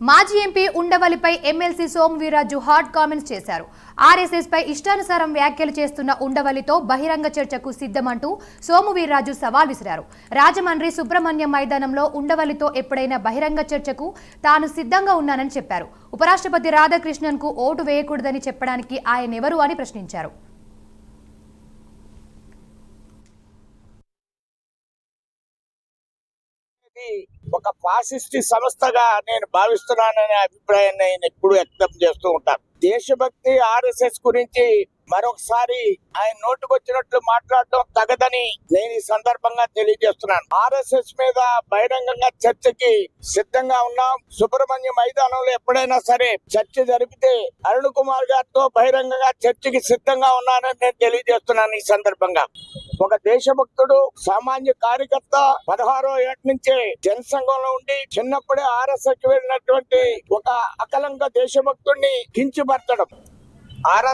మాజీ ఎంపీ ఉండవల్లిపై MLC Somu Veerraju hot comments చేశారు. ఆర్ఎస్ఎస్ పై ఇష్టానుసారం వ్యాఖ్యలు చేస్తున్న ఉండవల్లితో బహిరంగ చర్చకు సిద్ధమంటూ సోము వీర్రాజు సవాల్ విసిరారు. రాజమండ్రి సుబ్రహ్మణ్యం మైదానంలో ఉండవల్లితో ఎప్పుడైనా బహిరంగ చర్చకు తాను సిద్ధంగా ఉన్నానని చెప్పారు. ఉపరాష్ట్రపతి రాధాకృష్ణన్ కు ఓటు వేయకూడదని చెప్పడానికి ఆయనెవరు అని ప్రశ్నించారు. ఒక ఫాసిస్ట్ సంస్థగా నేను భావిస్తున్నాననే అభిప్రాయాన్ని నేను ఎప్పుడు వ్యక్తం చేస్తూ ఉంటాను. దేశభక్తి ఆర్ఎస్ఎస్ గురించి మరొకసారి ఆయన నోటుకొచ్చినట్లు మాట్లాడటం తగదని నేను ఈ సందర్భంగా తెలియజేస్తున్నాను. ఆర్ఎస్ఎస్ మీద బహిరంగంగా చర్చకి సిద్ధంగా ఉన్నాం. సుబ్రహ్మణ్య మైదానంలో ఎప్పుడైనా సరే చర్చ జరిపితే అరుణ్ కుమార్ గారితో బహిరంగంగా చర్చకి సిద్ధంగా ఉన్నానని నేను తెలియజేస్తున్నాను. ఈ సందర్భంగా ఒక దేశభక్తుడు, సామాన్య కార్యకర్త, 16వ ఏట నుంచే జనసంఘంలో ఉండి చిన్నప్పుడే ఆర్ఎస్ఎస్ కి వెళ్ళినటువంటి ఒక అకలంక దేశభక్తుడిని కించపరచడం